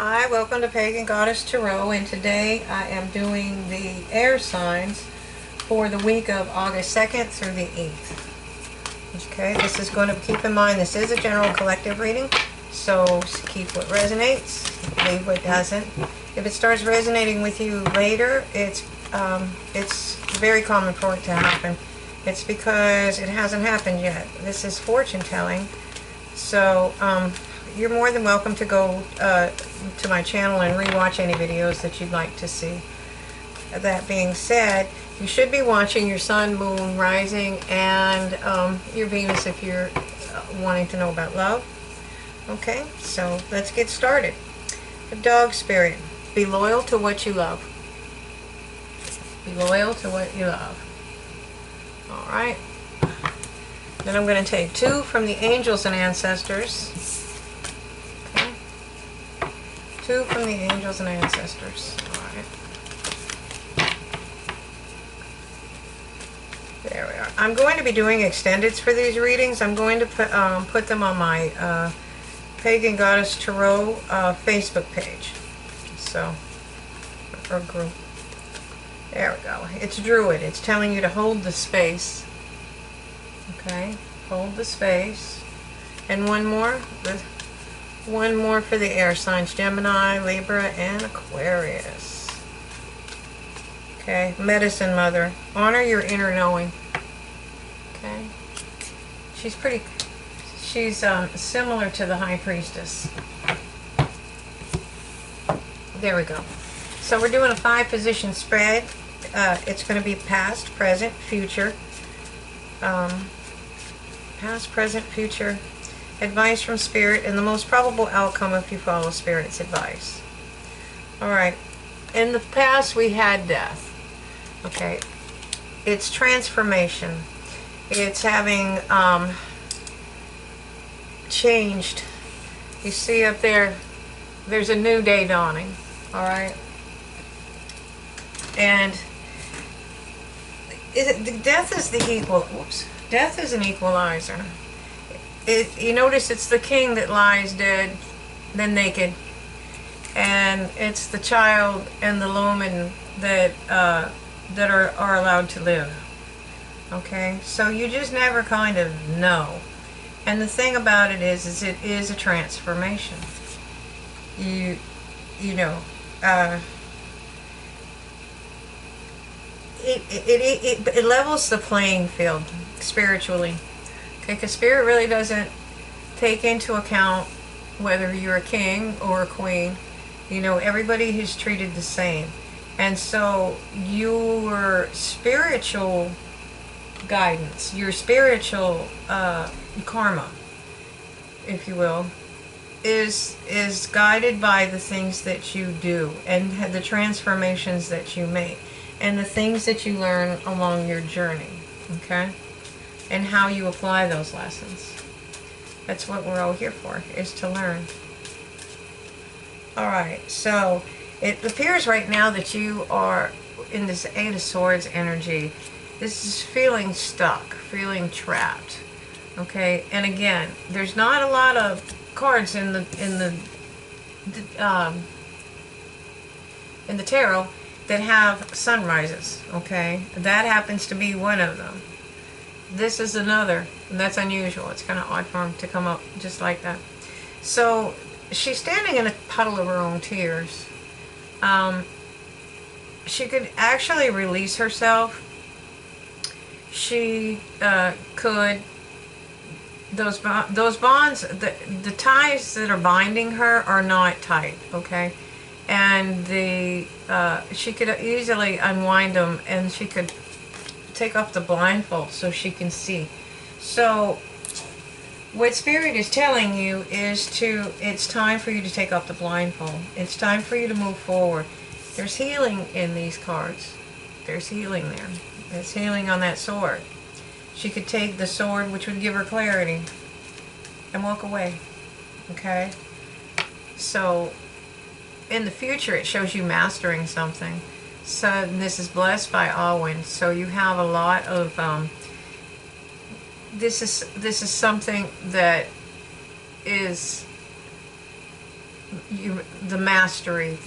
Hi, welcome to Pagan Goddess Tarot, and today I am doing the air signs for the week of August 2nd through the 8th. Okay, this is going to keep in mind this is a general collective reading, so keep what resonates, leave what doesn't. If it starts resonating with you later, it's very common for it to happen. It's because it hasn't happened yet. This is fortune telling, so you're more than welcome to go to my channel and rewatch any videos that you'd like to see. That being said, you should be watching your sun, moon, rising, and your Venus if you're wanting to know about love. Okay, so let's get started. The dog spirit. Be loyal to what you love. Be loyal to what you love. Alright. Then I'm going to take two from the angels and ancestors. Two from the angels and ancestors. Alright. There we are. I'm going to be doing extendeds for these readings. I'm going to put them on my Pagan Goddess Tarot Facebook page. So, or group. There we go. It's Druid. It's telling you to hold the space. Okay. Hold the space. And one more. One more for the air signs, Gemini, Libra, and Aquarius. Okay, Medicine Mother. Honor your inner knowing. Okay. She's similar to the High Priestess. There we go. So we're doing a 5-position spread. It's going to be past, present, future. Past, present, future. Advice from Spirit, and the most probable outcome if you follow Spirit's advice. Alright, in the past we had death. Okay, it's transformation. It's having changed. You see up there, there's a new day dawning. Alright, and death is the equal. Whoops, death is an equalizer. You notice it's the king that lies dead, then naked, and it's the child and the Loman that are allowed to live. Okay, so you just never kind of know. And the thing about it is it is a transformation. You know, it levels the playing field spiritually. Because Spirit really doesn't take into account whether you're a king or a queen. You know, everybody is treated the same. And so your spiritual guidance, your spiritual karma, if you will, is guided by the things that you do and the transformations that you make and the things that you learn along your journey. Okay? And how you apply those lessons. That's what we're all here for, is to learn. Alright, so it appears right now that you are in this Eight of Swords energy. This is feeling stuck, feeling trapped. Okay, and again, there's not a lot of cards in the tarot that have sunrises. Okay, that happens to be one of them. This is another, and that's unusual. It's kind of odd for him to come up just like that. So she's standing in a puddle of her own tears. She could actually release herself. She could. Those bonds, the ties that are binding her are not tight. Okay, and she could easily unwind them, and she could take off the blindfold so she can see. So what Spirit is telling you is it's time for you to take off the blindfold. It's time for you to move forward. There's healing in these cards. There's healing there. There's healing on that sword. She could take the sword, which would give her clarity, and walk away. Okay? So in the future it shows you mastering something. So this is blessed by Alwyn. So you have a lot of this is something that is the mastery,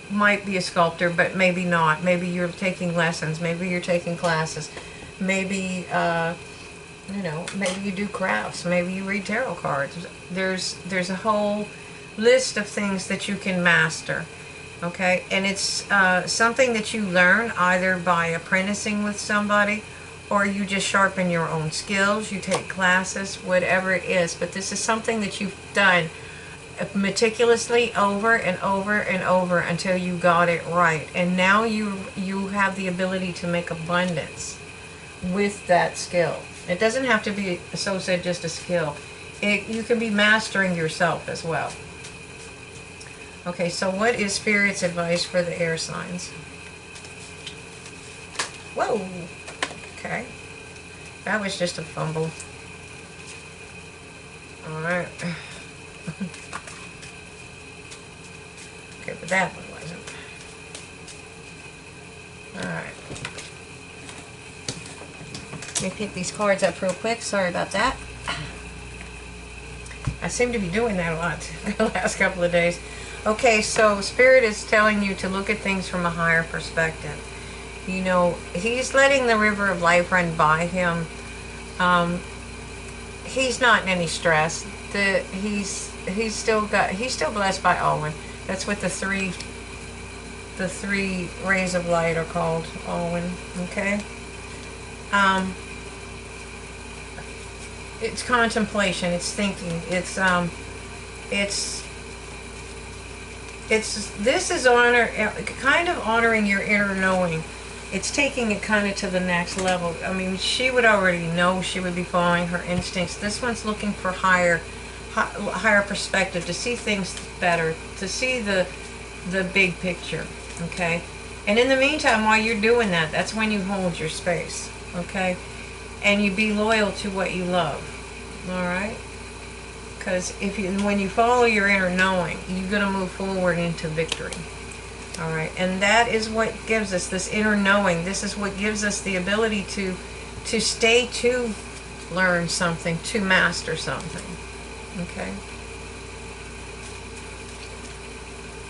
might be a sculptor, but maybe not. Maybe you're taking lessons. Maybe you're taking classes. Maybe, maybe you do crafts. Maybe you read tarot cards. There's a whole list of things that you can master. Okay, and it's something that you learn either by apprenticing with somebody, or you just sharpen your own skills. You take classes, whatever it is. But this is something that you've done meticulously over and over and over until you got it right, and now you have the ability to make abundance with that skill. It doesn't have to be, so said, just a skill. You can be mastering yourself as well. Okay, so what is Spirit's advice for the air signs? Whoa, okay, that was just a fumble. All right. Okay, but that one wasn't. Alright. Let me pick these cards up real quick. Sorry about that. I seem to be doing that a lot the last couple of days. Okay, so Spirit is telling you to look at things from a higher perspective. You know, he's letting the river of life run by him. He's not in any stress. He's still blessed by Alwyn. That's what the three rays of light are called, Alwyn. Okay. It's contemplation. It's thinking. This is kind of honoring your inner knowing. It's taking it kind of to the next level. I mean, she would already know. She would be following her instincts. This one's looking for higher perspective, to see things better, to see the big picture. Okay, and in the meantime, while you're doing that, that's when you hold your space. Okay, and you be loyal to what you love. All right, because when you follow your inner knowing, you're going to move forward into victory. All right, and that is what gives us this inner knowing. This is what gives us the ability to stay, to learn something, to master something. Okay.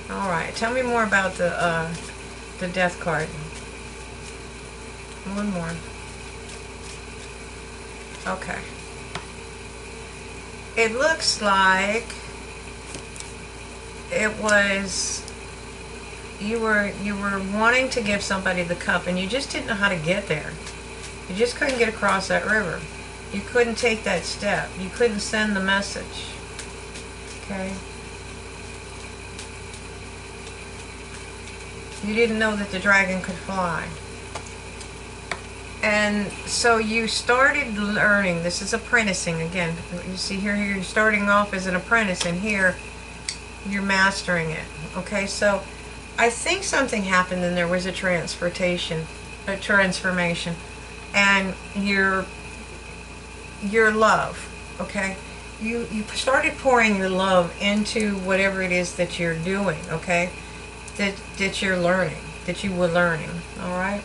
All right. Tell me more about the death card. One more. Okay. It looks like it was you were wanting to give somebody the cup, and you just didn't know how to get there. You just couldn't get across that river. You couldn't take that step. You couldn't send the message. Okay? You didn't know that the dragon could fly. And so you started learning. This is apprenticing again. You see here you're starting off as an apprentice, and here you're mastering it. Okay, so I think something happened and there was a transformation, and your love, okay? You started pouring your love into whatever it is that you're doing, okay? That you're learning, that you were learning, all right?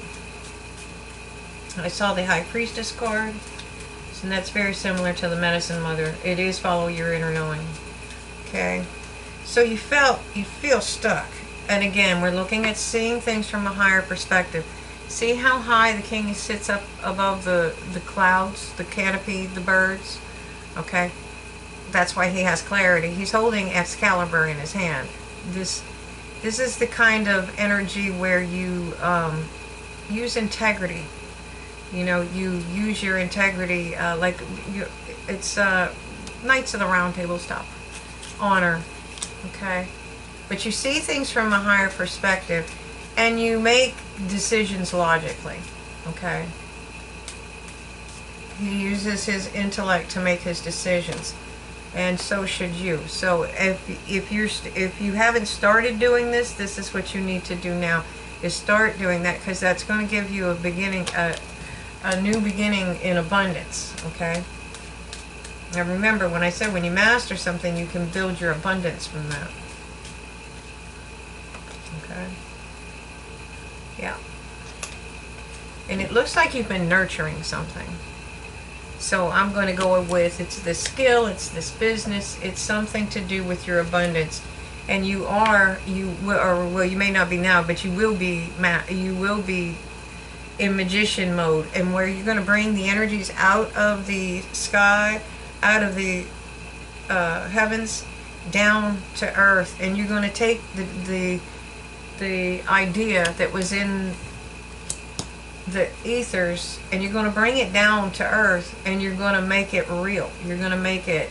I saw the High Priestess card, and that's very similar to the Medicine Mother. It is follow your inner knowing, okay? So you feel stuck. And again, we're looking at seeing things from a higher perspective. See how high the king sits up above the clouds, the canopy, the birds? Okay? That's why he has clarity. He's holding Excalibur in his hand. This is the kind of energy where you use integrity. You know, you use your integrity, it's Knights of the Round Table stuff. Honor. Okay? But you see things from a higher perspective, and you make decisions logically, okay? He uses his intellect to make his decisions, and so should you. So if you haven't started doing this, this is what you need to do now, is start doing that, because that's going to give you a beginning, a new beginning in abundance, okay? Now remember, when I said when you master something, you can build your abundance from that. Okay. Yeah. And it looks like you've been nurturing something. So I'm going to go with, it's this skill, it's this business, it's something to do with your abundance. And you may not be now, but you will be in magician mode, and where you're going to bring the energies out of the sky, out of the heavens, down to earth, and you're going to take the idea that was in the ethers, and you're going to bring it down to earth, and you're going to make it real. You're going to make it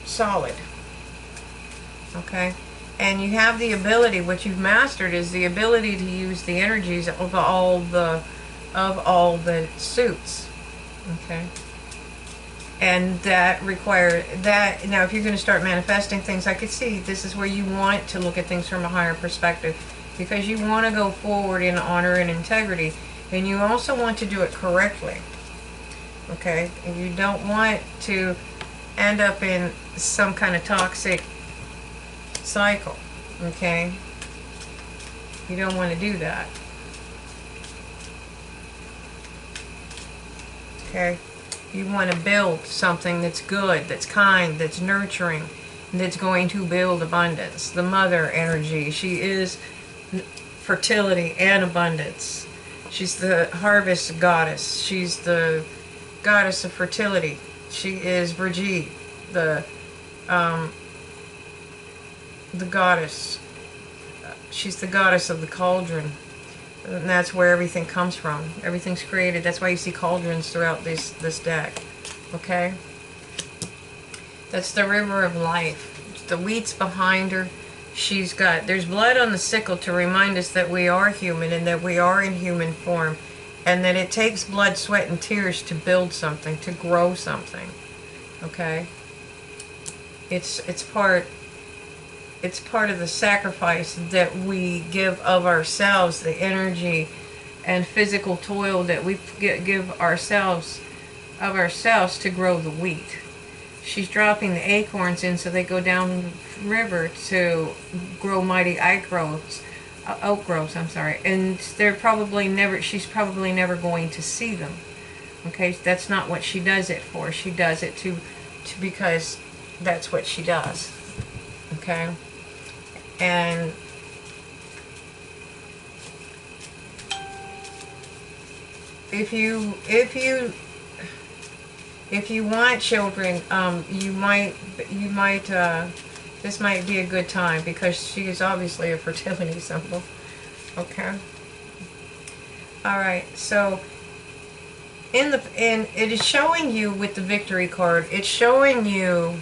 solid. Okay? And you have the ability, what you've mastered is the ability to use the energies of all the suits. Okay? And that requires that. Now, if you're going to start manifesting things, I could see this is where you want to look at things from a higher perspective, because you want to go forward in honor and integrity, and you also want to do it correctly. Okay? And you don't want to end up in some kind of toxic cycle. Okay? You don't want to do that. Okay? You want to build something that's good, that's kind, that's nurturing, that's going to build abundance. The mother energy, she is fertility and abundance. She's the harvest goddess. She's the goddess of fertility. She is Brigitte, the goddess. She's the goddess of the cauldron. And that's where everything comes from. Everything's created. That's why you see cauldrons throughout this deck. Okay? That's the river of life. The wheat's behind her. There's blood on the sickle to remind us that we are human and that we are in human form. And that it takes blood, sweat, and tears to build something, to grow something. Okay? It's part of the sacrifice that we give of ourselves, the energy and physical toil that we give ourselves to grow the wheat. She's dropping the acorns in so they go down the river to grow mighty oak groves, and she's probably never going to see them. Okay, that's not what she does it for. She does it to because that's what she does. Okay? And if you want children, you might this might be a good time, because she is obviously a fertility symbol. Okay. All right. So it is showing you with the victory card. It's showing you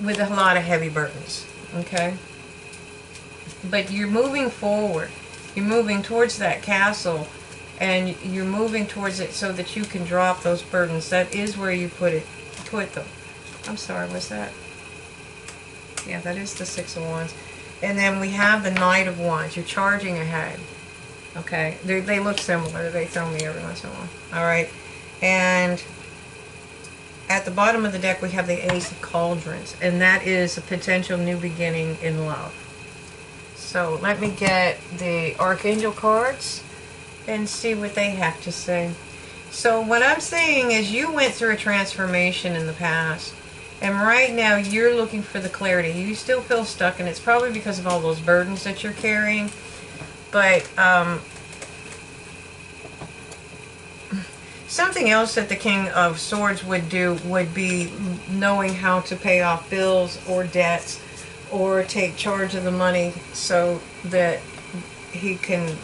with a lot of heavy burdens. Okay. But you're moving forward. You're moving towards that castle, and you're moving towards it so that you can drop those burdens. That is where you put them. I'm sorry, what's that? Yeah, that is the Six of Wands. And then we have the Knight of Wands. You're charging ahead. Okay? They look similar. They throw me every once in a while. Alright? And at the bottom of the deck we have the Ace of Cauldrons. And that is a potential new beginning in love. So let me get the Archangel cards and see what they have to say. So what I'm saying is you went through a transformation in the past, and right now you're looking for the clarity. You still feel stuck, and it's probably because of all those burdens that you're carrying. But something else that the King of Swords would do would be knowing how to pay off bills or debts, or take charge of the money so that he can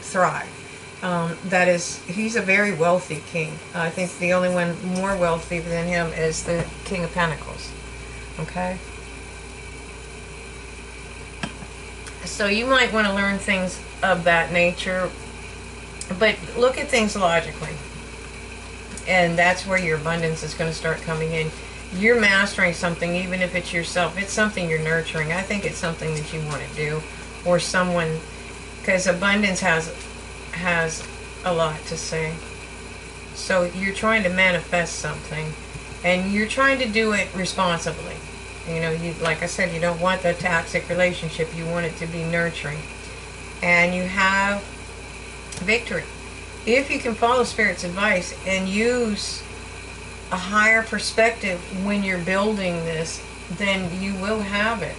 thrive. He's a very wealthy king. I think the only one more wealthy than him is the King of Pentacles. Okay? So you might want to learn things of that nature, but look at things logically. And that's where your abundance is going to start coming in. You're mastering something, even if it's yourself. It's something you're nurturing. I think it's something that you want to do, or someone, because abundance has a lot to say. So you're trying to manifest something, and you're trying to do it responsibly. You know, like I said, you don't want the toxic relationship. You want it to be nurturing. And you have victory. If you can follow Spirit's advice and use a higher perspective when you're building this, then you will have it.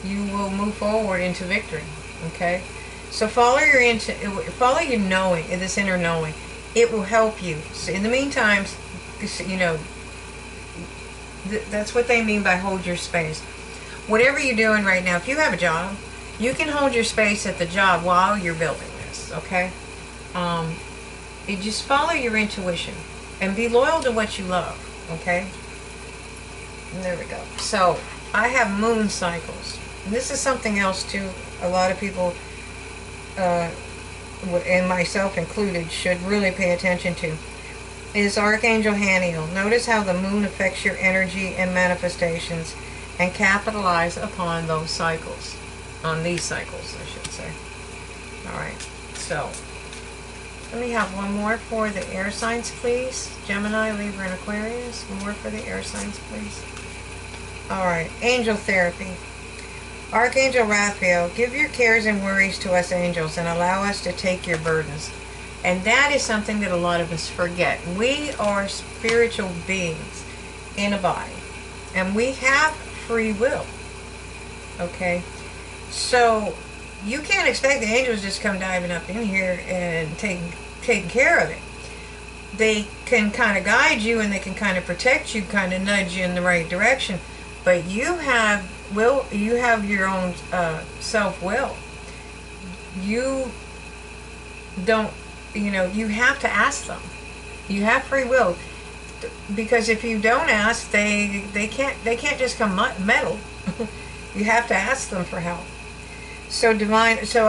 You will move forward into victory. Okay? So follow your knowing, this inner knowing. It will help you. So in the meantime, you know, that's what they mean by hold your space. Whatever you're doing right now, if you have a job, you can hold your space at the job while you're building this, okay? You just follow your intuition and be loyal to what you love, okay? And there we go. So I have moon cycles. And this is something else too. A lot of people, and myself included, should really pay attention to. Is Archangel Haniel. Notice how the moon affects your energy and manifestations, and capitalize upon those cycles. On these cycles, I should say. Alright, so let me have one more for the air signs, please. Gemini, Libra, and Aquarius. More for the air signs, please. Alright, angel therapy. Archangel Raphael, give your cares and worries to us angels and allow us to take your burdens. And that is something that a lot of us forget. We are spiritual beings in a body. And we have free will. Okay? So, you can't expect the angels just come diving up in here and taking care of it. They can kind of guide you and they can kind of protect you, kind of nudge you in the right direction. But you have your own self-will. You don't, you have to ask them. You have free will, because if you don't ask, they can't just come meddle. You have to ask them for help. So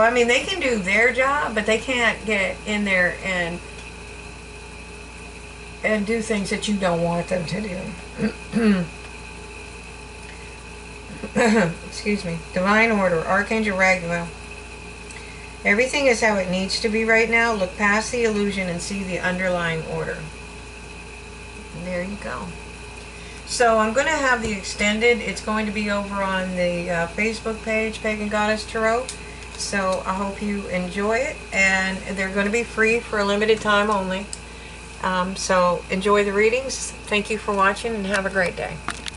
I mean, they can do their job, but they can't get in there and do things that you don't want them to do. Excuse me. Divine order. Archangel Raguel. Everything is how it needs to be right now. Look past the illusion and see the underlying order. And there you go. So I'm going to have the extended. It's going to be over on the Facebook page, Pagan Goddess Tarot. So I hope you enjoy it. And they're going to be free for a limited time only. So enjoy the readings. Thank you for watching and have a great day.